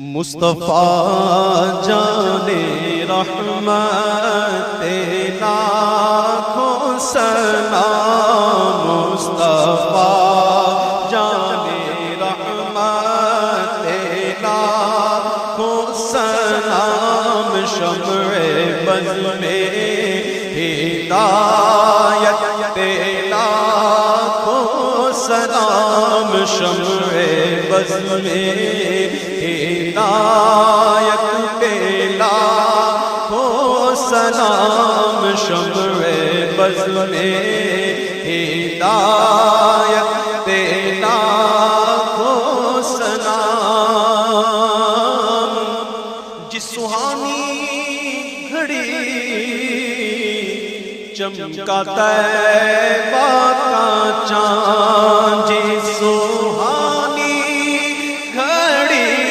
مصطفیٰ جان رحمت لاکھوں سلام، مصطفیٰ جان رحمت لاکھوں سلام، شمع بز میں ہدایت لاکھوں سلام، شمع بز میں ہدایت پہ لاکھوں سلام، شمع بز میں ہدایت پہ لاکھوں سلام۔ جس سہانی گھڑی چمکا طیبہ کا چاند،